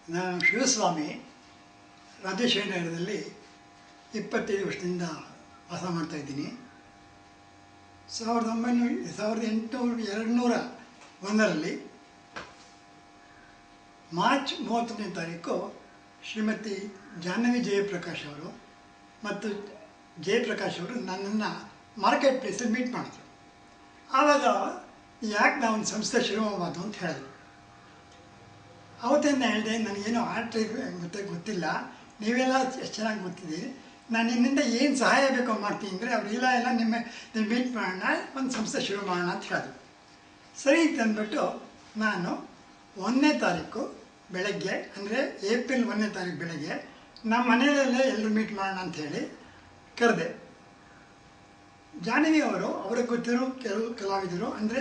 ನಾನು ಶಿವಸ್ವಾಮಿ ರಾಜೇಶ್ವರಿ ನಗರದಲ್ಲಿ 25 ವರ್ಷದಿಂದ ವಾಸ ಮಾಡ್ತಾಯಿದ್ದೀನಿ. 1801ರಲ್ಲಿ ಮಾರ್ಚ್ 31ನೇ ತಾರೀಕು ಶ್ರೀಮತಿ ಜಾಹ್ನವಿ ಜಯಪ್ರಕಾಶ್ ಅವರು ಮತ್ತು ಜಯಪ್ರಕಾಶ್ ಅವರು ನನ್ನನ್ನು ಮಾರ್ಕೆಟ್ ಪ್ಲೇಸಲ್ಲಿ ಮೀಟ್ ಮಾಡಿದ್ರು. ಆವಾಗ ಯಾಕೆ ನಾವು ಒಂದು ಸಂಸ್ಥೆ ಶುರು ಮಾಡಬಾರ್ದು ಅಂತ ಹೇಳಿದ್ರು. ಅವತ್ತಿಂದ ಹೇಳಿದೆ, ನನಗೇನು ಆರ್ಟ್ ಗೊತ್ತಿಲ್ಲ, ನೀವೆಲ್ಲ ಎಷ್ಟು ಚೆನ್ನಾಗಿ ಗೊತ್ತಿದ್ದೀರಿ, ನಾನು ನಿನ್ನಿಂದ ಏನು ಸಹಾಯ ಬೇಕೋ ಮಾಡ್ತೀನಿ ಅಂದರೆ ಅವ್ರು ಇಲ್ಲ ನಿಮ್ಮ ಮೀಟ್ ಮಾಡೋಣ, ಒಂದು ಸಂಸ್ಥೆ ಶುರು ಮಾಡೋಣ ಅಂತ ಹೇಳಿದ್ರು. ಸರಿ ಅಂತಂದ್ಬಿಟ್ಟು ನಾನು 1ನೇ ತಾರೀಕು ಬೆಳಗ್ಗೆ, ಅಂದರೆ ಏಪ್ರಿಲ್ 1ನೇ ತಾರೀಕು ಬೆಳಗ್ಗೆ ನಮ್ಮ ಮನೆಯಲ್ಲೇ ಎಲ್ಲರೂ ಮೀಟ್ ಮಾಡೋಣ ಅಂಥೇಳಿ ಕರೆದೆ. ಜಾಹ್ನವಿ ಅವರು ಅವ್ರಿಗೆ ಗೊತ್ತಿರೋ ಕೆಲವು ಕಲಾವಿದರು ಅಂದರೆ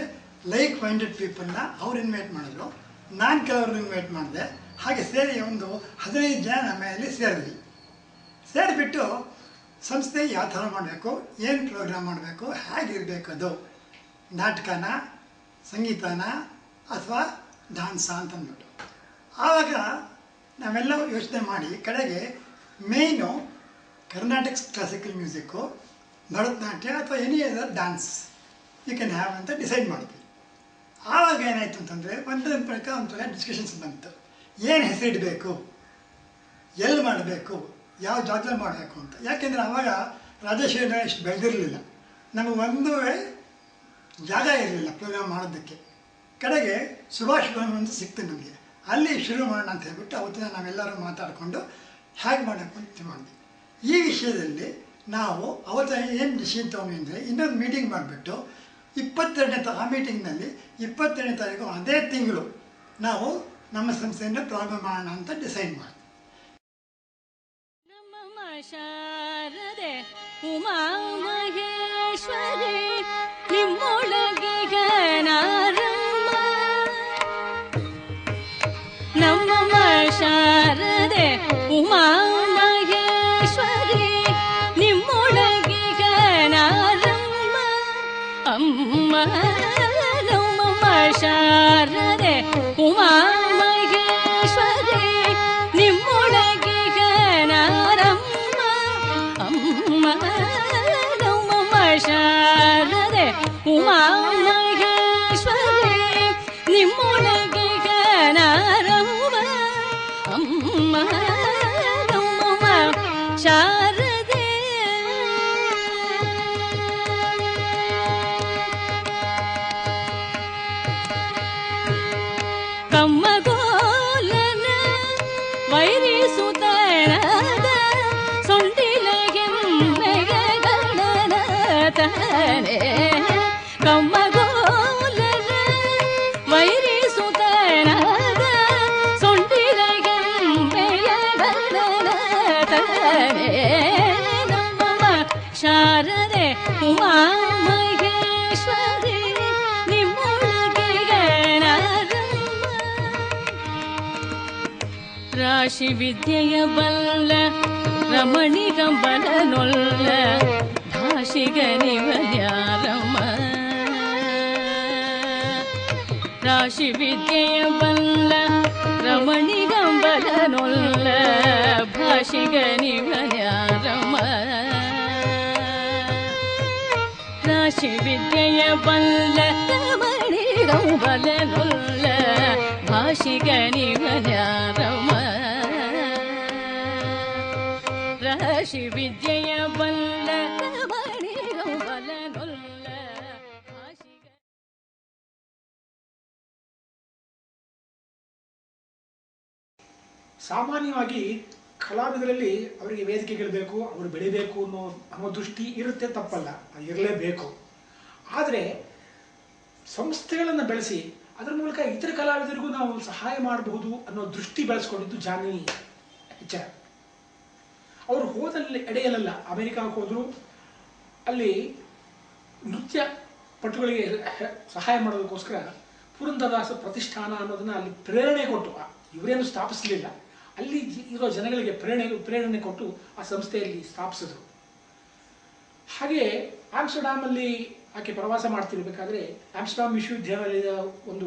ಲೈಕ್ ಮೈಂಡೆಡ್ ಪೀಪಲ್ನ ಅವ್ರು ಇನ್ವೈಟ್ ಮಾಡಿದ್ರು, ನಾನು ಕೆಲವ್ರನ್ನ ಇನ್ವೈಟ್ ಮಾಡಿದೆ. ಹಾಗೆ ಸೇರಿ ಒಂದು 15 ಜನ ನಮ್ಮ ಮನೆಯಲ್ಲಿ ಸೇರಿದ್ವಿ. ಸೇರಿಬಿಟ್ಟು ಸಂಸ್ಥೆ ಯಾವ ಥರ ಮಾಡಬೇಕು, ಏನು ಪ್ರೋಗ್ರಾಮ್ ಮಾಡಬೇಕು, ಹೇಗಿರಬೇಕು, ಅದು ನಾಟಕನ, ಸಂಗೀತನ ಅಥವಾ ಡ್ಯಾನ್ಸಾ ಅಂತಂದ್ಬಿಟ್ಟು ಆವಾಗ ನಾವೆಲ್ಲ ಯೋಚನೆ ಮಾಡಿ ಕಡೆಗೆ main Karnataka classical music, Bharatanatyam ಅಥವಾ any other dance you can have ಅಂತ ಡಿಸೈಡ್ ಮಾಡಿದ್ವಿ. ಆವಾಗ ಏನಾಯಿತು ಅಂತಂದರೆ ಒಂದರ ಪ್ರಕಾರ ಒಂಥರ ಡಿಸ್ಕಷನ್ಸ್ ಬಂತು. ಏನು ಹೆಸರಿಡಬೇಕು, ಎಲ್ಲಿ ಮಾಡಬೇಕು, ಯಾವ ಜಾಗದಲ್ಲಿ ಮಾಡಬೇಕು ಅಂತ. ಯಾಕೆಂದರೆ ಆವಾಗ ರಾಜೇಶ್ವರಿ ಇಷ್ಟು ಬೆಳೆದಿರಲಿಲ್ಲ, ನಮಗೆ ಒಂದು ಜಾಗ ಇರಲಿಲ್ಲ ಪ್ರೋಗ್ರಾಮ್ ಮಾಡೋದಕ್ಕೆ. ಕಡೆಗೆ ಸುಭಾಷ್ ಭವನ ಒಂದು ಸಿಕ್ತು ನಮಗೆ, ಅಲ್ಲಿ ಶುರು ಮಾಡೋಣ ಅಂತ ಹೇಳ್ಬಿಟ್ಟು ಅವತ್ತಿನ ನಾವೆಲ್ಲರೂ ಮಾತಾಡಿಕೊಂಡು ಹೇಗೆ ಮಾಡಬೇಕು ಅಂತ ಮಾಡಿದ್ವಿ. ಈ ವಿಷಯದಲ್ಲಿ ನಾವು ಅವತ್ತು ಏನು ಡಿಸಿಷನ್ ತೊಗೊಂಡ್ವಿ ಅಂದರೆ ಇನ್ನೊಂದು ಮೀಟಿಂಗ್ ಮಾಡಿಬಿಟ್ಟು 22ನೇ ಆ ಮೀಟಿಂಗ್ನಲ್ಲಿ 22ನೇ ತಾರೀಕು ಅದೇ ತಿಂಗಳು ನಾವು ನಮ್ಮ ಸಂಸ್ಥೆಯಿಂದ ಪ್ರಾರಂಭ ಮಾಡೋಣ ಅಂತ ಡಿಸೈಡ್ ಮಾಡಿದ್ವಿ. ಶಾರದೆ ಉಮಾ ಮಹೇಶ್ವರಿ ನಿಮ್ಮೊಳಗೆ ಗಣಾರಮ್ಮ, ನಮ್ಮ ಶಾರದೆ ಉಮಾ ಮಹೇಶ್ವರಿ ನಿಮ್ಮೊಳಗೆ ಗಣಾರಮ್ಮ ಅಮ್ಮ, ನಮ್ಮ ಶಾರದೆ ಉಮಾ ಮಹೇಶ್ವರಿ ನಿಮ್ಮೊಳಗೆ ಗಣಾರಮ್ಮ ಅಮ್ಮ, ನಮ್ಮ ಶಾರದೆ ಉಮಾ ಮಹೇಶ್ವರಿ ನಿಮ್ಮೊಳಗೆ ಗಣಾರಮ್ಮ ಅಮ್ಮ, ನಮ್ಮ ಶಾರದೆ. ಕಮ್ಮಗೋಲನ ವೈರಿಸುತ್ತನದ ಸೊಂಡಿಲೆಗೆಮ್ಮೆಯ ಗಣನತನೆ, ಕಮ್ಮಗೋಲನ ವೈರಿಸುತ್ತನದ ಸೊಂಡಿಲೆಗೆಮ್ಮೆಯ ಗಣನತನೆ, ನಮ್ಮ ಶಾರದೆ ಉಮಾ ಮಹೇಶ್ವರಿ ನಿಮ್ಮೊಳಗೆ ಗಣಾರಮ್ಮ. ರಾಶಿ ವಿದ್ಯೆಯ ಬಲ್ಲ ರಮಣಿಗಂಬಲನೊಲ್ಲ ಭಾಷಿಗನಿವನ್ಯಾರಮ್ಮ, ರಾಶಿ ವಿದ್ಯೆಯ ಬಲ್ಲ ರಮಣಿಗಂಬಲನೊಲ್ಲ ಭಾಷಿಗನಿವನ್ಯಾರಮ್ಮ, ರಾಶಿ ವಿದ್ಯೆಯ ಬಲ್ಲ ರಮಣಿಗಂಬಲನೊಲ್ಲ ಭಾಷಿಗನಿವನ್ಯಾರಮ್ಮ, ರಾಶಿ ವಿದ್ಯೆಯ ಬಲ್ಲ ರಮಣಿಗಂಬಲನೊಲ್ಲ ಭಾಷಿಗ. ಸಾಮಾನ್ಯವಾಗಿ ಕಲಾವಿದರಲ್ಲಿ ಅವರಿಗೆ ವೇದಿಕೆಗಳು ಬೇಕು, ಅವರು ಬೆಳಿಬೇಕು ಅನ್ನೋ ದೃಷ್ಟಿ ಇರುತ್ತೆ, ತಪ್ಪಲ್ಲ, ಅದು ಇರಲೇಬೇಕು. ಆದರೆ ಸಂಸ್ಥೆಗಳನ್ನು ಬೆಳೆಸಿ ಅದರ ಮೂಲಕ ಇತರ ಕಲಾವಿದರಿಗೂ ನಾವು ಸಹಾಯ ಮಾಡಬಹುದು ಅನ್ನೋ ದೃಷ್ಟಿ ಬೆಳೆಸ್ಕೊಂಡಿದ್ದು ಜಾಹ್ನವಿ ಎಚ್.ಆರ್. ಅವರು ಹೋದಲ್ಲಿ ಎಡೆಯಲ್ಲ, ಅಮೆರಿಕಾಕ್ಕೆ ಹೋದರು, ಅಲ್ಲಿ ನೃತ್ಯ ಪಟುಗಳಿಗೆ ಸಹಾಯ ಮಾಡೋದಕ್ಕೋಸ್ಕರ ಪುರಂದರದಾಸ ಪ್ರತಿಷ್ಠಾನ ಅನ್ನೋದನ್ನು ಅಲ್ಲಿ ಪ್ರೇರಣೆ ಕೊಟ್ಟು, ಇವರೇನು ಸ್ಥಾಪಿಸಲಿಲ್ಲ, ಅಲ್ಲಿ ಇರೋ ಜನಗಳಿಗೆ ಪ್ರೇರಣೆ ಕೊಟ್ಟು ಆ ಸಂಸ್ಥೆಯಲ್ಲಿ ಸ್ಥಾಪಿಸಿದ್ರು. ಹಾಗೆ ಆಮ್ಸ್ಟರ್ಡ್ಯಾಮಲ್ಲಿ ಆಕೆ ಪ್ರವಾಸ ಮಾಡ್ತಿರ್ಬೇಕಾದ್ರೆ ಆಮ್ಸ್ಟರ್ಡ್ಯಾಮ್ ವಿಶ್ವವಿದ್ಯಾಲಯದ ಒಂದು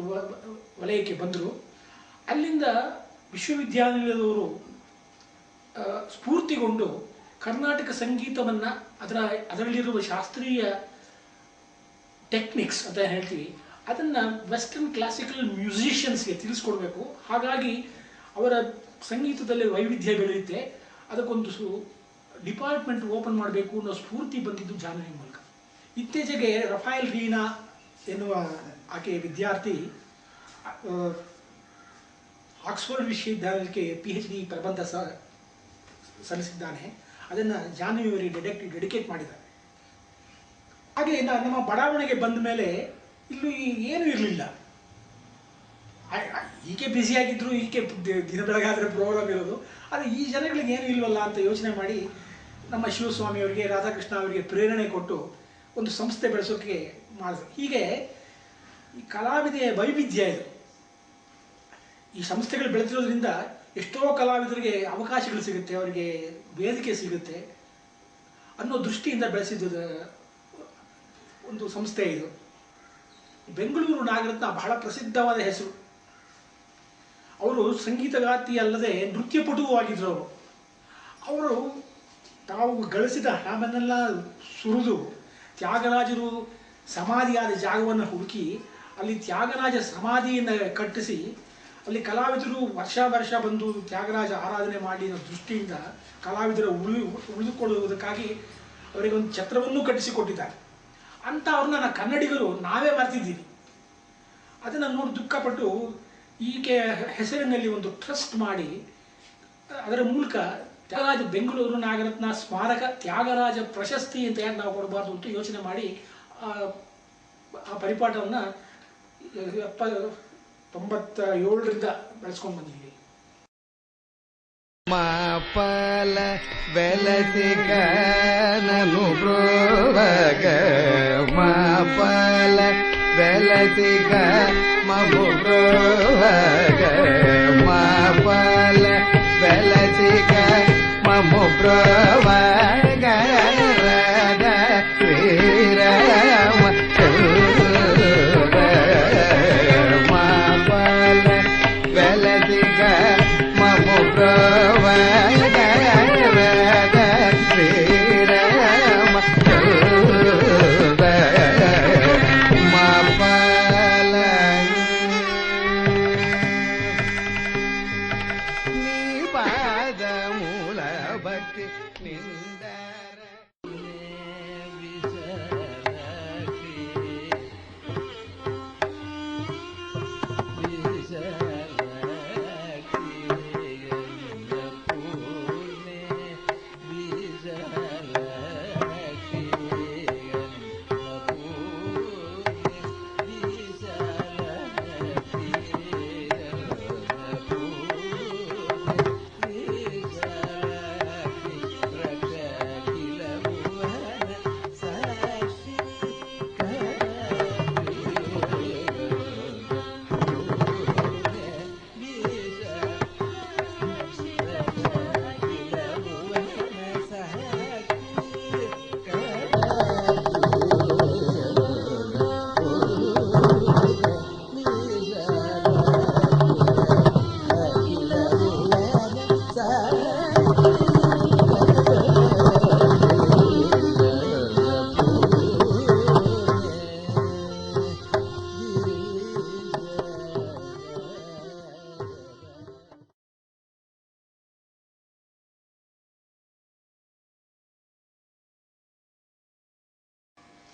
ವಲಯಕ್ಕೆ ಬಂದರು. ಅಲ್ಲಿಂದ ವಿಶ್ವವಿದ್ಯಾನಿಲಯದವರು ಸ್ಫೂರ್ತಿಗೊಂಡು ಕರ್ನಾಟಕ ಸಂಗೀತವನ್ನು ಅದರಲ್ಲಿರುವ ಶಾಸ್ತ್ರೀಯ ಟೆಕ್ನಿಕ್ಸ್ ಅಂತ ಹೇಳ್ತೀವಿ, ಅದನ್ನು ವೆಸ್ಟರ್ನ್ ಕ್ಲಾಸಿಕಲ್ ಮ್ಯೂಸಿಷಿಯನ್ಸ್ಗೆ ತಿಳಿಸ್ಕೊಡ್ಬೇಕು. ಹಾಗಾಗಿ ಅವರ ಸಂಗೀತದಲ್ಲಿ ವೈವಿಧ್ಯ ಬೆಳೆಯುತ್ತೆ, ಅದಕ್ಕೊಂದು ಡಿಪಾರ್ಟ್ಮೆಂಟ್ ಓಪನ್ ಮಾಡಬೇಕು ಅನ್ನೋ ಸ್ಫೂರ್ತಿ ಬಂದಿದ್ದು ಜಾಹ್ನವಿ ಮೂಲಕ. ಇತ್ತೀಚೆಗೆ ರಫಾಯಲ್ ರೀನಾ ಎನ್ನುವ ಆಕೆ ವಿದ್ಯಾರ್ಥಿ ಆಕ್ಸ್ಫರ್ಡ್ ವಿಶ್ವವಿದ್ಯಾಲಯಕ್ಕೆ PhD ಪ್ರಬಂಧ ಸಲ್ಲಿಸಿದ್ದಾನೆ. ಅದನ್ನು ಜಾಹ್ನವಿಯವರಿಗೆ ಡೆಡಿಕೇಟ್ ಮಾಡಿದ್ದಾರೆ. ಹಾಗೆ ನಮ್ಮ ಬಡಾವಣೆಗೆ ಬಂದ ಮೇಲೆ ಇಲ್ಲೂ ಏನೂ ಇರಲಿಲ್ಲ. ಈಕೆ ಬ್ಯುಸಿಯಾಗಿದ್ದರು, ಈಕೆ ದಿನ ಬೆಳಗಾದರೆ ಪ್ರೋಗ್ರಾಮ್ ಇರೋದು. ಆದರೆ ಈ ಜನಗಳಿಗೆ ಏನೂ ಇಲ್ವಲ್ಲ ಅಂತ ಯೋಚನೆ ಮಾಡಿ ನಮ್ಮ ಶಿವಸ್ವಾಮಿಯವರಿಗೆ, ರಾಧಾಕೃಷ್ಣ ಅವರಿಗೆ ಪ್ರೇರಣೆ ಕೊಟ್ಟು ಒಂದು ಸಂಸ್ಥೆ ಬೆಳೆಸೋಕ್ಕೆ ಮಾಡಿದ್ರು. ಹೀಗೆ ಈ ಕಲಾವಿದೆಯ ವೈವಿಧ್ಯ ಇದು. ಈ ಸಂಸ್ಥೆಗಳು ಬೆಳೆದಿರೋದ್ರಿಂದ ಎಷ್ಟೋ ಕಲಾವಿದರಿಗೆ ಅವಕಾಶಗಳು ಸಿಗುತ್ತೆ, ಅವರಿಗೆ ವೇದಿಕೆ ಸಿಗುತ್ತೆ ಅನ್ನೋ ದೃಷ್ಟಿಯಿಂದ ಬೆಳೆಸಿದ್ದು ಒಂದು ಸಂಸ್ಥೆ ಇದು. ಬೆಂಗಳೂರು ನಾಗರತ್ನ ಬಹಳ ಪ್ರಸಿದ್ಧವಾದ ಹೆಸರು. ಅವರು ಸಂಗೀತಗಾತಿ ಅಲ್ಲದೆ ನೃತ್ಯಪಟುವೂ ಆಗಿದ್ರು. ಅವರು ತಾವು ಗಳಿಸಿದ ಹಣವನ್ನೆಲ್ಲ ಸುರಿದು ತ್ಯಾಗರಾಜರು ಸಮಾಧಿಯಾದ ಜಾಗವನ್ನು ಹುಡುಕಿ ಅಲ್ಲಿ ತ್ಯಾಗರಾಜ ಸಮಾಧಿಯನ್ನು ಕಟ್ಟಿಸಿ ಅಲ್ಲಿ ಕಲಾವಿದರು ವರ್ಷ ಬಂದು ತ್ಯಾಗರಾಜ ಆರಾಧನೆ ಮಾಡಿ ಅನ್ನೋ ದೃಷ್ಟಿಯಿಂದ ಕಲಾವಿದರ ಉಳಿದುಕೊಳ್ಳುವುದಕ್ಕಾಗಿ ಅವರಿಗೆ ಒಂದು ಛತ್ರವನ್ನೂ ಕಟ್ಟಿಸಿಕೊಟ್ಟಿದ್ದಾರೆ. ಅಂತ ಅವ್ರನ್ನ ಕನ್ನಡಿಗರು ನಾವೇ ಮರ್ತಿದ್ದೀವಿ. ಅದನ್ನು ನೋಡಿ ದುಃಖಪಟ್ಟು ಈಕೆ ಹೆಸರಿನಲ್ಲಿ ಒಂದು ಟ್ರಸ್ಟ್ ಮಾಡಿ ಅದರ ಮೂಲಕ ತ್ಯಾಗರಾಜ ಬೆಂಗಳೂರು ನಾಗರತ್ನ ಸ್ಮಾರಕ ತ್ಯಾಗರಾಜ ಪ್ರಶಸ್ತಿ ಅಂತ ಯಾಕೆ ನಾವು ಕೊಡಬಾರ್ದು ಅಂತ ಯೋಚನೆ ಮಾಡಿ ಆ ಪರಿಪಾಠವನ್ನು 97ರಿಂದ ಬೆಳೆಸ್ಕೊಂಡು ಬಂದಿದ್ದೀವಿ. ಮಾಪಲ ಬೆಲಸಿಗ ನನು ಪ್ರೋವಗ ಮಾಪಲ ಬೆಲಸಿಗ ಮಮು ಪ್ರೋವಗ ಮಾಪಲ ಬೆಲಸಿಗ ಮಮು ಪ್ರೋವಗ ರದ ಶ್ರೀರಾಮ ಮಾಪಲ ಬೆಲಸಿಗ ಮಮು ಪ್ರೋವಗ ರದ ಶ್ರೀರಾಮ ಮಾಪಲ ನೀ ಪಾದ ಮೂಲ ಭಕ್ತಿ ನಿಂದರ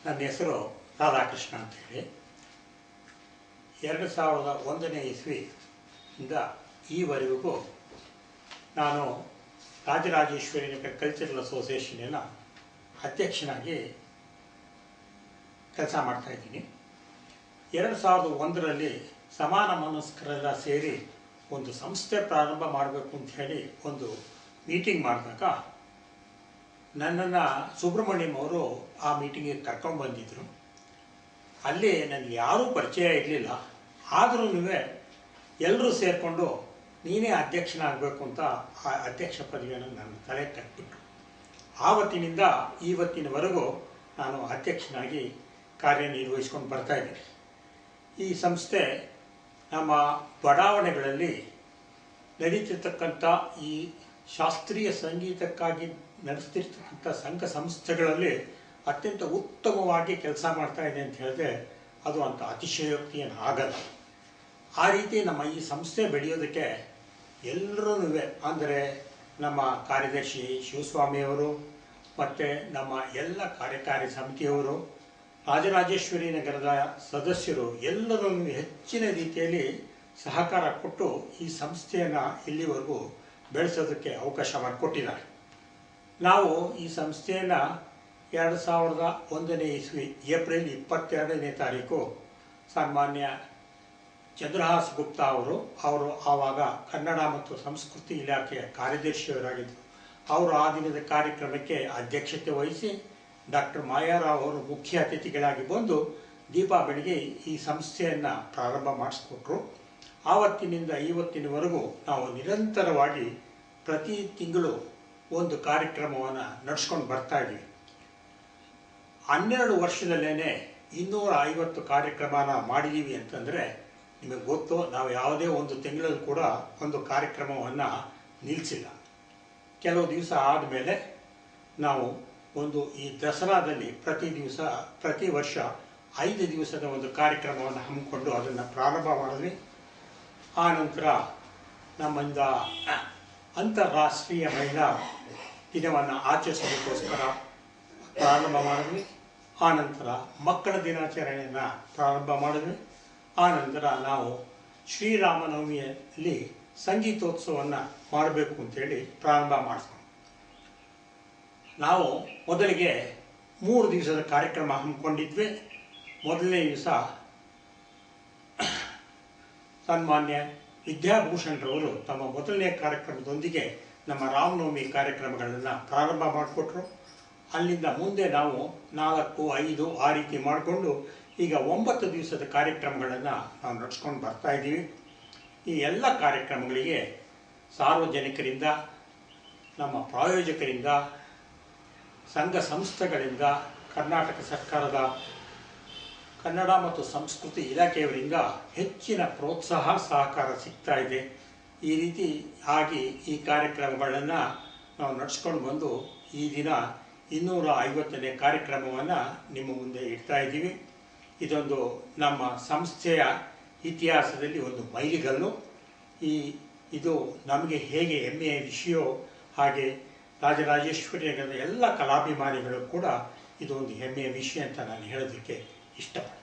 ನನ್ನ ಹೆಸರು ರಾಧಾಕೃಷ್ಣ ಅಂತೇಳಿ 2001ನೇ ಇಸ್ವಿಯಿಂದ ಈವರೆಗೂ ನಾನು ರಾಜರಾಜೇಶ್ವರಿ ನಗರ ಕಲ್ಚರಲ್ ಅಸೋಸಿಯೇಷನಿನ ಅಧ್ಯಕ್ಷನಾಗಿ ಕೆಲಸ ಮಾಡ್ತಾಯಿದ್ದೀನಿ. 2001ರಲ್ಲಿ ಸಮಾನ ಮನಸ್ಕರೆಲ್ಲ ಸೇರಿ ಒಂದು ಸಂಸ್ಥೆ ಪ್ರಾರಂಭ ಮಾಡಬೇಕು ಅಂತ ಹೇಳಿ ಒಂದು ಮೀಟಿಂಗ್ ಮಾಡಿದಾಗ ನನ್ನನ್ನು ಸುಬ್ರಹ್ಮಣ್ಯಂ ಅವರು ಆ ಮೀಟಿಂಗಿಗೆ ಕರ್ಕೊಂಡು ಬಂದಿದ್ದರು. ಅಲ್ಲಿ ನನಗೆ ಯಾರೂ ಪರಿಚಯ ಇರಲಿಲ್ಲ. ಆದ್ರೂ ಎಲ್ಲರೂ ಸೇರಿಕೊಂಡು ನೀನೇ ಅಧ್ಯಕ್ಷನಾಗಬೇಕು ಅಂತ ಆ ಅಧ್ಯಕ್ಷ ಪದವಿಯನ್ನು ನನ್ನ ತಲೆ ಕಟ್ಟಿಬಿಟ್ರು. ಆವತ್ತಿನಿಂದ ಇವತ್ತಿನವರೆಗೂ ನಾನು ಅಧ್ಯಕ್ಷನಾಗಿ ಕಾರ್ಯನಿರ್ವಹಿಸ್ಕೊಂಡು ಬರ್ತಾಯಿದ್ದೀನಿ. ಈ ಸಂಸ್ಥೆ ನಮ್ಮ ಬಡಾವಣೆಗಳಲ್ಲಿ ನಡೀತಿರ್ತಕ್ಕಂಥ ಈ ಶಾಸ್ತ್ರೀಯ ಸಂಗೀತಕ್ಕಾಗಿ ನಡೆಸ್ತಿರ್ತಕ್ಕಂಥ ಸಂಘ ಸಂಸ್ಥೆಗಳಲ್ಲಿ ಅತ್ಯಂತ ಉತ್ತಮವಾಗಿ ಕೆಲಸ ಮಾಡ್ತಾ ಇದೆ ಅಂತ ಹೇಳಿದ್ರೆ ಅದು ಅಂತ ಅತಿಶಯೋಕ್ತಿ ಏನು ಆಗಲ್ಲ. ಆ ರೀತಿ ನಮ್ಮ ಈ ಸಂಸ್ಥೆ ಬೆಳೆಯೋದಕ್ಕೆ ಎಲ್ಲರೂ ಅಂದರೆ ನಮ್ಮ ಕಾರ್ಯದರ್ಶಿ ಶಿವಸ್ವಾಮಿಯವರು ಮತ್ತು ನಮ್ಮ ಎಲ್ಲ ಕಾರ್ಯಕಾರಿ ಸಮಿತಿಯವರು, ರಾಜರಾಜೇಶ್ವರಿ ನಗರದ ಸದಸ್ಯರು ಎಲ್ಲರೂ ಹೆಚ್ಚಿನ ರೀತಿಯಲ್ಲಿ ಸಹಕಾರ ಕೊಟ್ಟು ಈ ಸಂಸ್ಥೆಯನ್ನು ಇಲ್ಲಿವರೆಗೂ ಬೆಳೆಸೋದಕ್ಕೆ ಅವಕಾಶ ಮಾಡಿಕೊಟ್ಟಿದ್ದಾರೆ. ನಾವು ಈ ಸಂಸ್ಥೆಯನ್ನು 2001ನೇ ಇಸ್ವಿ ಏಪ್ರಿಲ್ 22ನೇ ತಾರೀಕು ಸನ್ಮಾನ್ಯ ಚಂದ್ರಹಾಸ್ ಗುಪ್ತಾ ಅವರು ಆವಾಗ ಕನ್ನಡ ಮತ್ತು ಸಂಸ್ಕೃತಿ ಇಲಾಖೆಯ ಕಾರ್ಯದರ್ಶಿಯವರಾಗಿದ್ದರು. ಅವರು ಆ ದಿನದ ಕಾರ್ಯಕ್ರಮಕ್ಕೆ ಅಧ್ಯಕ್ಷತೆ ವಹಿಸಿ ಡಾಕ್ಟರ್ ಮಾಯಾರಾವ್ ಅವರು ಮುಖ್ಯ ಅತಿಥಿಗಳಾಗಿ ಬಂದು ದೀಪ ಬೆಳಗ್ಗೆ ಈ ಸಂಸ್ಥೆಯನ್ನು ಪ್ರಾರಂಭ ಮಾಡಿಸ್ಕೊಟ್ರು. ಆವತ್ತಿನಿಂದ ಇವತ್ತಿನವರೆಗೂ ನಾವು ನಿರಂತರವಾಗಿ ಪ್ರತಿ ತಿಂಗಳು ಒಂದು ಕಾರ್ಯಕ್ರಮವನ್ನು ನಡೆಸ್ಕೊಂಡು ಬರ್ತಾ ಇದ್ದೀವಿ. 12 ವರ್ಷದಲ್ಲೇ 250 ಕಾರ್ಯಕ್ರಮನ ಮಾಡಿದ್ದೀವಿ ಅಂತಂದರೆ ನಿಮಗೆ ಗೊತ್ತು, ನಾವು ಯಾವುದೇ ಒಂದು ತಿಂಗಳಲ್ಲಿ ಕೂಡ ಒಂದು ಕಾರ್ಯಕ್ರಮವನ್ನು ನಿಲ್ಲಿಸಿಲ್ಲ. ಕೆಲವು ದಿವಸ ಆದಮೇಲೆ ನಾವು ಈ ದಸರಾದಲ್ಲಿ ಪ್ರತಿ ವರ್ಷ 5 ದಿವಸದ ಒಂದು ಕಾರ್ಯಕ್ರಮವನ್ನು ಹಮ್ಮಿಕೊಂಡು ಅದನ್ನು ಪ್ರಾರಂಭ ಮಾಡಿದ್ವಿ. ಆ ನಂತರ ನಮ್ಮಿಂದ ಅಂತಾರಾಷ್ಟ್ರೀಯ ಮಹಿಳಾ ದಿನವನ್ನು ಆಚರಿಸೋದಕ್ಕೋಸ್ಕರ ಪ್ರಾರಂಭ ಮಾಡಿದ್ವಿ. ಆ ನಂತರ ಮಕ್ಕಳ ದಿನಾಚರಣೆಯನ್ನು ಪ್ರಾರಂಭ ಮಾಡಿದ್ವಿ. ಆ ನಂತರ ನಾವು ಶ್ರೀರಾಮನವಮಿಯಲ್ಲಿ ಸಂಗೀತೋತ್ಸವವನ್ನು ಮಾಡಬೇಕು ಅಂತೇಳಿ ಪ್ರಾರಂಭ ಮಾಡಿದ್ವಿ. ನಾವು ಮೊದಲಿಗೆ 3 ದಿವಸದ ಕಾರ್ಯಕ್ರಮ ಹಮ್ಮಿಕೊಂಡಿದ್ವಿ. ಮೊದಲನೇ ದಿವಸ ಸನ್ಮಾನ್ಯ ವಿದ್ಯಾಭೂಷಣ್ರವರು ತಮ್ಮ ಮೊದಲನೇ ಕಾರ್ಯಕ್ರಮದೊಂದಿಗೆ ನಮ್ಮ ರಾಮನವಮಿ ಕಾರ್ಯಕ್ರಮಗಳನ್ನು ಪ್ರಾರಂಭ ಮಾಡಿಕೊಟ್ರು. ಅಲ್ಲಿಂದ ಮುಂದೆ ನಾವು 4, 5 ಆ ರೀತಿ ಮಾಡಿಕೊಂಡು ಈಗ 9 ದಿವಸದ ಕಾರ್ಯಕ್ರಮಗಳನ್ನು ನಾವು ನಡೆಸ್ಕೊಂಡು ಬರ್ತಾ ಇದ್ದೀವಿ. ಈ ಎಲ್ಲ ಕಾರ್ಯಕ್ರಮಗಳಿಗೆ ಸಾರ್ವಜನಿಕರಿಂದ, ನಮ್ಮ ಪ್ರಾಯೋಜಕರಿಂದ, ಸಂಘ ಸಂಸ್ಥೆಗಳಿಂದ, ಕರ್ನಾಟಕ ಸರ್ಕಾರದ ಕನ್ನಡ ಮತ್ತು ಸಂಸ್ಕೃತಿ ಇಲಾಖೆಯವರಿಂದ ಹೆಚ್ಚಿನ ಪ್ರೋತ್ಸಾಹ ಸಹಕಾರ ಸಿಗ್ತಾ ಇದೆ. ಈ ರೀತಿ ಆಗಿ ಈ ಕಾರ್ಯಕ್ರಮಗಳನ್ನು ನಾವು ನಡೆಸ್ಕೊಂಡು ಬಂದು ಈ ದಿನ 250ನೇ ಕಾರ್ಯಕ್ರಮವನ್ನು ನಿಮ್ಮ ಮುಂದೆ ಇಡ್ತಾ ಇದ್ದೀವಿ. ಇದೊಂದು ನಮ್ಮ ಸಂಸ್ಥೆಯ ಇತಿಹಾಸದಲ್ಲಿ ಒಂದು ಮೈಲಿಗಲ್ಲು. ಇದು ನಮಗೆ ಹೇಗೆ ಹೆಮ್ಮೆಯ ವಿಷಯವೋ ಹಾಗೆ ರಾಜರಾಜೇಶ್ವರಿ ನಗರದ ಎಲ್ಲ ಕಲಾಭಿಮಾನಿಗಳು ಕೂಡ ಇದೊಂದು ಹೆಮ್ಮೆಯ ವಿಷಯ ಅಂತ ನಾನು ಹೇಳೋದಕ್ಕೆ ಇಷ್ಟಪಡ್ತೀನಿ.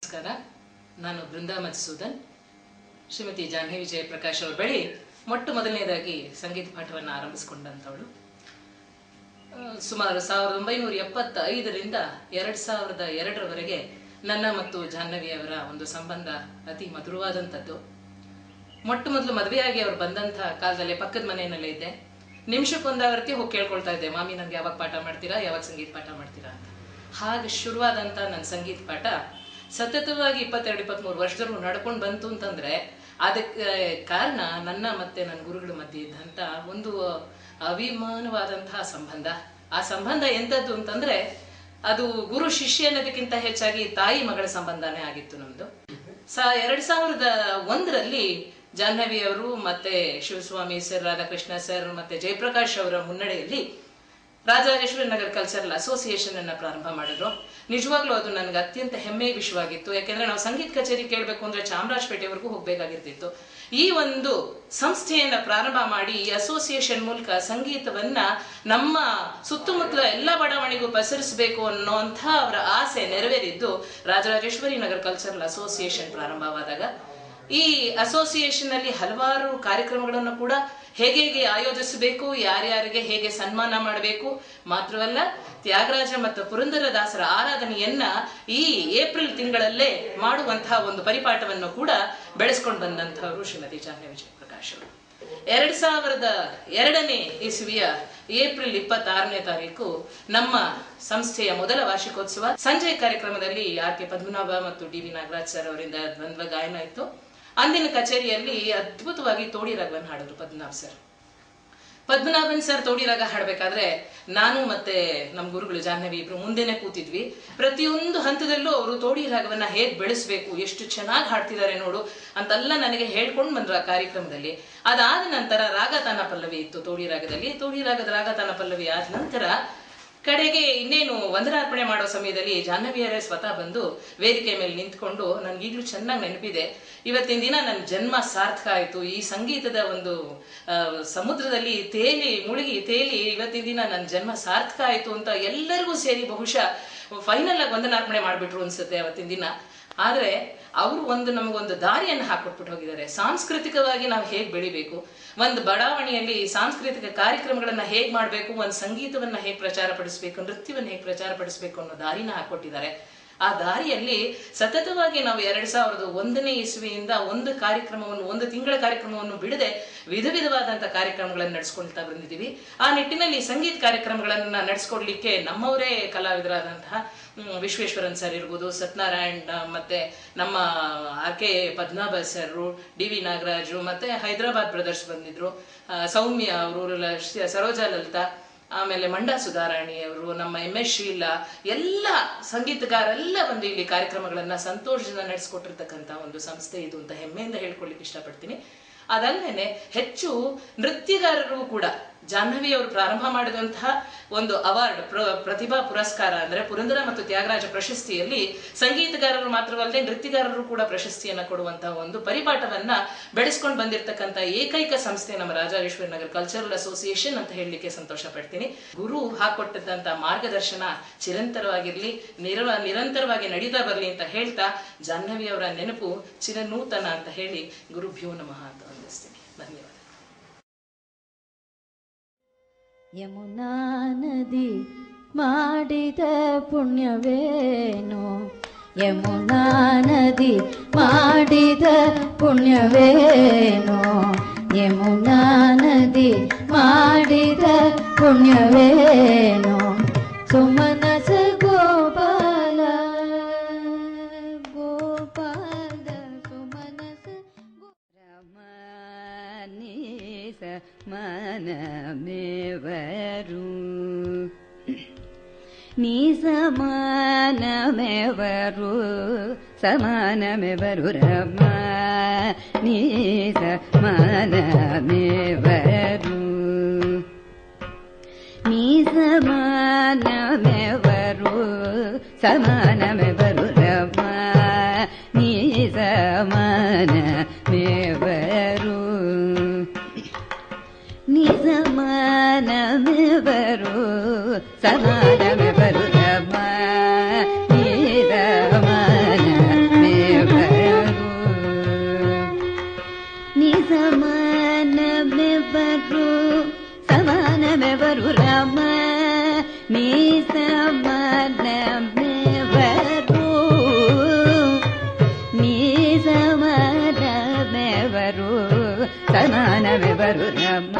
ನಮಸ್ಕಾರ. ನಾನು ಬೃಂದಾ ಮಧುಸೂದನ್. ಶ್ರೀಮತಿ ಜಾಹ್ನವಿ ಜಯಪ್ರಕಾಶ್ ಅವ್ರ ಬಳಿ ಮೊದಲನೇದಾಗಿ ಸಂಗೀತ ಪಾಠವನ್ನು ಆರಂಭಿಸಿಕೊಂಡಂಥವಳು. ಸುಮಾರು 1975ರಿಂದ 2002ರವರೆಗೆ ನನ್ನ ಮತ್ತು ಜಾಹ್ನವಿ ಅವರ ಒಂದು ಸಂಬಂಧ ಅತಿ ಮಧುರವಾದಂಥದ್ದು. ಮೊದಲು ಮದುವೆಯಾಗಿ ಅವ್ರು ಬಂದಂಥ ಕಾಲದಲ್ಲೇ ಪಕ್ಕದ ಮನೆಯಲ್ಲೇ ಇದ್ದೆ. ನಿಮಿಷಕ್ಕೊಂದಾವರ್ತಿ ಹೋಗಿ ಕೇಳ್ಕೊಳ್ತಾ ಇದ್ದೆ, ಮಾಮಿ ನನಗೆ ಯಾವಾಗ ಪಾಠ ಮಾಡ್ತೀರಾ, ಯಾವಾಗ ಸಂಗೀತ ಪಾಠ ಮಾಡ್ತೀರಾ ಅಂತ. ಹಾಗೆ ಶುರುವಾದಂಥ ನನ್ನ ಸಂಗೀತ ಪಾಠ ಸತತವಾಗಿ 22-23 ವರ್ಷದವರೆಗೂ ನಡ್ಕೊಂಡು ಬಂತು ಅಂತಂದ್ರೆ ಅದಕ್ಕೆ ಕಾರಣ ನನ್ನ ಮತ್ತೆ ನನ್ನ ಗುರುಗಳ ಮಧ್ಯೆ ಇದ್ದಂಥ ಒಂದು ಅಭಿಮಾನವಾದಂತಹ ಸಂಬಂಧ. ಆ ಸಂಬಂಧ ಎಂಥದ್ದು ಅಂತಂದ್ರೆ ಅದು ಗುರು ಶಿಷ್ಯ ಅನ್ನೋದಕ್ಕಿಂತ ಹೆಚ್ಚಾಗಿ ತಾಯಿ ಮಗಳ ಸಂಬಂಧನೇ ಆಗಿತ್ತು ನಮ್ದು. 2001ರಲ್ಲಿ ಜಾಹ್ನವಿ ಅವರು ಮತ್ತೆ ಶಿವಸ್ವಾಮಿ ಸರ್, ರಾಧಾಕೃಷ್ಣ ಸರ್ ಮತ್ತೆ ಜಯಪ್ರಕಾಶ್ ಅವರ ಮುನ್ನಡೆಯಲ್ಲಿ ರಾಜರಾಜೇಶ್ವರಿ ನಗರ್ ಕಲ್ಚರಲ್ ಅಸೋಸಿಯೇಷನ್ ಅನ್ನ ಪ್ರಾರಂಭ ಮಾಡಿದ್ರು. ನಿಜವಾಗ್ಲೂ ಅದು ನನಗೆ ಅತ್ಯಂತ ಹೆಮ್ಮೆಯ ವಿಷಯವಾಗಿತ್ತು. ಯಾಕೆಂದ್ರೆ ನಾವು ಸಂಗೀತ ಕಚೇರಿ ಕೇಳಬೇಕು ಅಂದ್ರೆ ಚಾಮರಾಜಪೇಟೆವರೆಗೂ ಹೋಗ್ಬೇಕಾಗಿರ್ತಿತ್ತು. ಈ ಒಂದು ಸಂಸ್ಥೆಯನ್ನ ಪ್ರಾರಂಭ ಮಾಡಿ ಈ ಅಸೋಸಿಯೇಷನ್ ಮೂಲಕ ಸಂಗೀತವನ್ನ ನಮ್ಮ ಸುತ್ತಮುತ್ತಲ ಎಲ್ಲ ಬಡಾವಣೆಗೂ ಪಸರಿಸಬೇಕು ಅನ್ನೋಂಥ ಅವರ ಆಸೆ ನೆರವೇರಿದ್ದು ರಾಜರಾಜೇಶ್ವರಿ ನಗರ್ ಕಲ್ಚರಲ್ ಅಸೋಸಿಯೇಷನ್ ಪ್ರಾರಂಭವಾದಾಗ. ಈ ಅಸೋಸಿಯೇಷನ್ ಅಲ್ಲಿ ಹಲವಾರು ಕಾರ್ಯಕ್ರಮಗಳನ್ನು ಕೂಡ ಹೇಗೆ ಆಯೋಜಿಸಬೇಕು, ಯಾರ್ಯಾರಿಗೆ ಹೇಗೆ ಸನ್ಮಾನ ಮಾಡಬೇಕು, ಮಾತ್ರವಲ್ಲ ತ್ಯಾಗರಾಜ ಮತ್ತು ಪುರಂದರದಾಸರ ಆರಾಧನೆಯನ್ನ ಈ ಏಪ್ರಿಲ್ ತಿಂಗಳಲ್ಲೇ ಮಾಡುವಂತಹ ಒಂದು ಪರಿಪಾಠವನ್ನು ಕೂಡ ಬೆಳೆಸ್ಕೊಂಡು ಬಂದಂತಹವರು ಶ್ರೀಮತಿ ಜಾಹ್ನವಿ ಜಯಪ್ರಕಾಶ್ ಅವರು. 2002ನೇ ಇಸವಿಯ ಏಪ್ರಿಲ್ 26ನೇ ತಾರೀಕು ನಮ್ಮ ಸಂಸ್ಥೆಯ ಮೊದಲ ವಾರ್ಷಿಕೋತ್ಸವ. ಸಂಜೆ ಕಾರ್ಯಕ್ರಮದಲ್ಲಿ ಆರ್.ಕೆ. ಪದ್ಮನಾಭ ಮತ್ತು ಡಿ.ವಿ. ನಾಗರಾಜ್ ಸರ್ ಅವರಿಂದ ದ್ವಂದ್ವ ಗಾಯನ ಇತ್ತು. ಅಂದಿನ ಕಚೇರಿಯಲ್ಲಿ ಅದ್ಭುತವಾಗಿ ತೋಡಿ ರಾಗವನ್ನು ಹಾಡಿದ್ರು ಪದ್ಮನಾಭನ್ ಸರ್. ತೋಡಿ ರಾಗ ಹಾಡ್ಬೇಕಾದ್ರೆ ನಾನು ಮತ್ತೆ ನಮ್ಮ ಗುರುಗಳು ಜಾಹ್ನವಿ ಇಬ್ರು ಮುಂದೆನೆ ಕೂತಿದ್ವಿ. ಪ್ರತಿಯೊಂದು ಹಂತದಲ್ಲೂ ಅವರು ತೋಡಿ ರಾಗವನ್ನ ಹೇಗ್ ಬೆಳೆಸ್ಬೇಕು, ಎಷ್ಟು ಚೆನ್ನಾಗಿ ಹಾಡ್ತಿದ್ದಾರೆ ನೋಡು ಅಂತೆಲ್ಲ ನನಗೆ ಹೇಳ್ಕೊಂಡು ಬಂದ್ರು ಆ ಕಾರ್ಯಕ್ರಮದಲ್ಲಿ. ಅದಾದ ನಂತರ ರಾಗತಾನ ಪಲ್ಲವಿ ಇತ್ತು ತೋಡಿ ರಾಗದಲ್ಲಿ. ತೋಡಿ ರಾಗದ ರಾಗತಾನ ಪಲ್ಲವಿ ಆದ ನಂತರ ಕಡೆಗೆ ಇನ್ನೇನು ವಂದನಾರ್ಪಣೆ ಮಾಡೋ ಸಮಯದಲ್ಲಿ ಜಾಹ್ನವಿಯರೇ ಸ್ವತಃ ಬಂದು ವೇದಿಕೆ ಮೇಲೆ ನಿಂತ್ಕೊಂಡು, ನನ್ಗೀಗ್ಲೂ ಚೆನ್ನಾಗಿ ನೆನಪಿದೆ, ಇವತ್ತಿನ ದಿನ ನನ್ನ ಜನ್ಮ ಸಾರ್ಥಕ ಆಯ್ತು, ಈ ಸಂಗೀತದ ಒಂದು ಸಮುದ್ರದಲ್ಲಿ ಮುಳುಗಿ ತೇಲಿ ಇವತ್ತಿನ ದಿನ ನನ್ನ ಜನ್ಮ ಸಾರ್ಥಕ ಆಯ್ತು ಅಂತ ಎಲ್ಲರಿಗೂ ಸೇರಿ ಬಹುಶಃ ಫೈನಲ್ ಆಗಿ ವಂದನಾರ್ಪಣೆ ಮಾಡ್ಬಿಟ್ರು ಅನ್ಸುತ್ತೆ ಅವತ್ತಿನ ದಿನ. ಆದ್ರೆ ಅವರು ನಮಗೊಂದು ದಾರಿಯನ್ನು ಹಾಕೊಟ್ಬಿಟ್ಟು ಹೋಗಿದ್ದಾರೆ. ಸಾಂಸ್ಕೃತಿಕವಾಗಿ ನಾವು ಹೇಗ್ ಬೆಳಿಬೇಕು, ಒಂದು ಬಡಾವಣೆಯಲ್ಲಿ ಸಾಂಸ್ಕೃತಿಕ ಕಾರ್ಯಕ್ರಮಗಳನ್ನ ಹೇಗ್ ಮಾಡ್ಬೇಕು, ಒಂದು ಸಂಗೀತವನ್ನ ಹೇಗ್ ಪ್ರಚಾರ ಪಡಿಸ್ಬೇಕು, ನೃತ್ಯವನ್ನ ಹೇಗ್ ಪ್ರಚಾರ ಪಡಿಸ್ಬೇಕು ಅನ್ನೋ ದಾರಿನ ಹಾಕೊಟ್ಟಿದ್ದಾರೆ. ಆ ದಾರಿಯಲ್ಲಿ ಸತತವಾಗಿ ನಾವು 2001ನೇ ಇಸ್ವಿಯಿಂದ ಒಂದು ತಿಂಗಳ ಕಾರ್ಯಕ್ರಮವನ್ನು ಬಿಡದೆ ವಿಧವಾದಂತಹ ಕಾರ್ಯಕ್ರಮಗಳನ್ನು ನಡೆಸ್ಕೊಳ್ತಾ ಬಂದಿದ್ದೀವಿ. ಆ ನಿಟ್ಟಿನಲ್ಲಿ ಸಂಗೀತ ಕಾರ್ಯಕ್ರಮಗಳನ್ನ ನಡೆಸ್ಕೊಡ್ಲಿಕ್ಕೆ ನಮ್ಮವರೇ ಕಲಾವಿದರಾದಂತಹ ವಿಶ್ವೇಶ್ವರನ್ ಸರ್ ಇರ್ಬೋದು, ಸತ್ಯನಾರಾಯಣ್, ಮತ್ತೆ ನಮ್ಮ RK. Padmanabha sir, DV. Nagaraju, ಮತ್ತೆ ಹೈದರಾಬಾದ್ ಬ್ರದರ್ಸ್ ಬಂದಿದ್ರು, ಸೌಮ್ಯ ಅವರು, ಸರೋಜಾ ಲಲಿತಾ, ಆಮೇಲೆ ಮಂಡಾ ಸುಧಾರಾಣಿ ಅವರು, ನಮ್ಮ MS ಶೀಲಾ, ಎಲ್ಲ ಸಂಗೀತಗಾರೆಲ್ಲ ಬಂದು ಇಲ್ಲಿ ಕಾರ್ಯಕ್ರಮಗಳನ್ನ ಸಂತೋಷದಿಂದ ನಡೆಸ್ಕೊಟ್ಟಿರ್ತಕ್ಕಂಥ ಒಂದು ಸಂಸ್ಥೆ ಇದು ಅಂತ ಹೆಮ್ಮೆಯಿಂದ ಹೇಳ್ಕೊಳ್ಲಿಕ್ಕೆ ಇಷ್ಟಪಡ್ತೀನಿ. ಅದಲ್ಲದೆ ಹೆಚ್ಚು ನೃತ್ಯಗಾರರು ಕೂಡ ಜಾಹ್ನವಿ ಅವರು ಪ್ರಾರಂಭ ಮಾಡಿದಂತಹ ಒಂದು ಅವಾರ್ಡ್, ಪ್ರತಿಭಾ ಪುರಸ್ಕಾರ ಅಂದ್ರೆ ಪುರಂದರ ಮತ್ತು ತ್ಯಾಗರಾಜ ಪ್ರಶಸ್ತಿಯಲ್ಲಿ ಸಂಗೀತಗಾರರು ಮಾತ್ರವಲ್ಲದೆ ನೃತ್ಯಗಾರರು ಕೂಡ ಪ್ರಶಸ್ತಿಯನ್ನ ಕೊಡುವಂತಹ ಒಂದು ಪರಿಪಾಠವನ್ನ ಬೆಳೆಸ್ಕೊಂಡು ಬಂದಿರತಕ್ಕಂಥ ಏಕೈಕ ಸಂಸ್ಥೆ ನಮ್ಮ ರಾಜರಾಜೇಶ್ವರಿ ನಗರ್ ಕಲ್ಚರಲ್ ಅಸೋಸಿಯೇಷನ್ ಅಂತ ಹೇಳಲಿಕ್ಕೆ ಸಂತೋಷ ಪಡ್ತೀನಿ. ಗುರು ಹಾಕೊಟ್ಟಂತ ಮಾರ್ಗದರ್ಶನ ಚಿರಂತರವಾಗಿರ್ಲಿ, ನಿರಂತರವಾಗಿ ನಡೀತಾ ಬರ್ಲಿ ಅಂತ ಹೇಳ್ತಾ ಜಾಹ್ನವಿ ಅವರ ನೆನಪು ಚಿರನೂತನ ಅಂತ ಹೇಳಿ ಗುರುಭ್ಯೋ ನಮಃ ಅಂತ ವಂದಿಸ್ತೀನಿ. ಧನ್ಯವಾದ. ಯಮುನಾ ನದಿ ಮಾಡಿದ ಪುಣ್ಯವೇನೋ, ಯಮುನಾ ನದಿ ಮಾಡಿದ ಪುಣ್ಯವೇನೋ, ಯಮುನಾ ನದಿ ಮಾಡಿದ ಪುಣ್ಯವೇನೋ, ಸುಮನಸ ಗೋಪಾಲ ಗೋಪಾಲ ಸುಮನಸ ರಮಣೀಸ ಮನಮೇವರು ನೀ ಸಮಾನಮೆವರು ಸಮಾನಮೆವರು ರಮ ನೀ ಸಮಾನಮೆವರು ನೀ ಸಮಾನಮೆವರು ಸಮಾನಮೆವರು ರಮ ನೀ ಸಮಾನಮೆವರು ನೀ ಸಮಾನಮೆವರು ಸಮಾನಮೆವರು ರಮ ನೀ ಸಮಾನಮೆವರು ಸಮಾನವೆವರು ಸಮಾನವೆವರು ರಾಮ ನೀ ಸಮಾನವೆವರು ನೀ ಸಮಾನವೆವರು ಸಮಾನವೆವರು ರಾಮ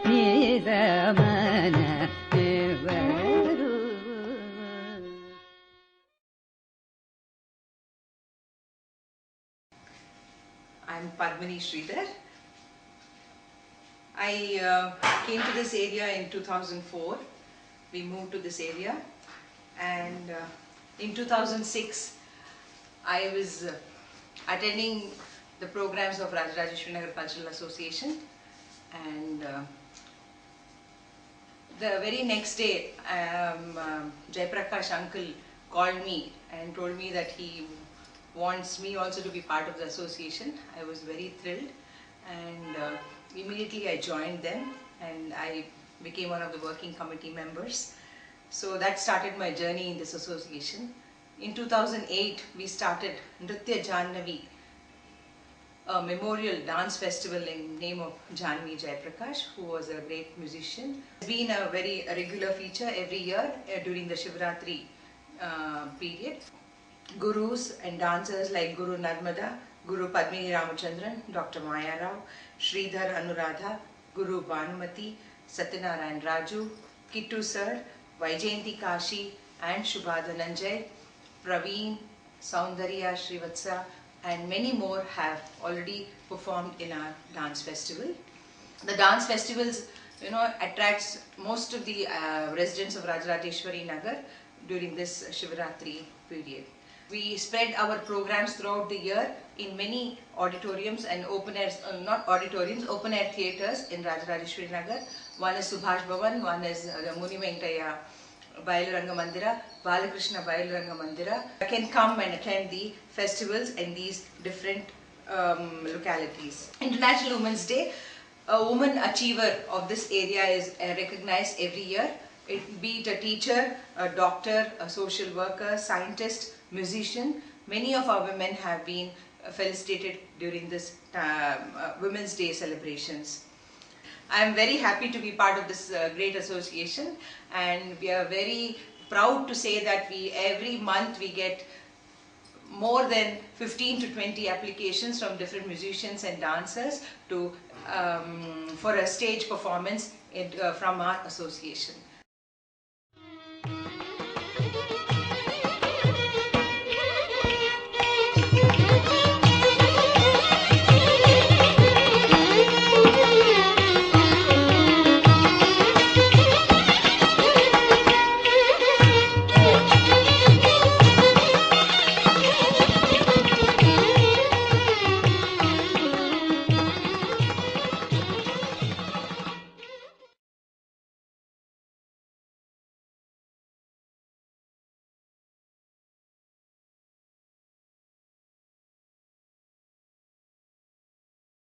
ನೀ ಸಮಾನವೆವರು. I'm Padmini Sridhar. I came to this area in 2004. We moved to this area, and in 2006 I was attending the programs of Rajarajeswari Nagar Cultural Association, and the very next day Jayaprakash uncle called me and told me that he wants me also to be part of the association. I was very thrilled, and immediately I joined them and I became one of the working committee members. So that started my journey in this association. In 2008 we started Nritya Jannavi, a memorial dance festival in name of Janvi Jayaprakash, who was a great musician. It's been a very regular feature every year during the Shivratri period. Gurus and dancers like Guru Narmada, Guru Padmini Ramachandran, Dr. Maya Rao, Sridhar Anuradha, Guru Bhanumati, Satyanarayan Raju, Kittu Sir, Vaijayanti Kashi and Shubha Dhananjay, Praveen, Saundarya Srivatsa and many more have already performed in our dance festival. The dance festivals, attracts most of the residents of Rajarajeswari Nagar during this Shivratri period. We spread our programs throughout the year in many auditoriums and open air, not auditoriums, open air theatres in Rajarajeswari Nagar. One is Subhash Bhavan, one is Muni Venkataya Bayaluranga Mandira, Balakrishna Bayaluranga Mandira. You can come and attend the festivals in these different localities. International Women's Day, a woman achiever of this area is recognized every year. Be it a teacher, a doctor, a social worker, scientist, musician. Many of our women have been felicitated during this Women's Day celebrations. I am very happy to be part of this great association, and we are very proud to say that every month we get more than 15 to 20 applications from different musicians and dancers for a stage performance from our association.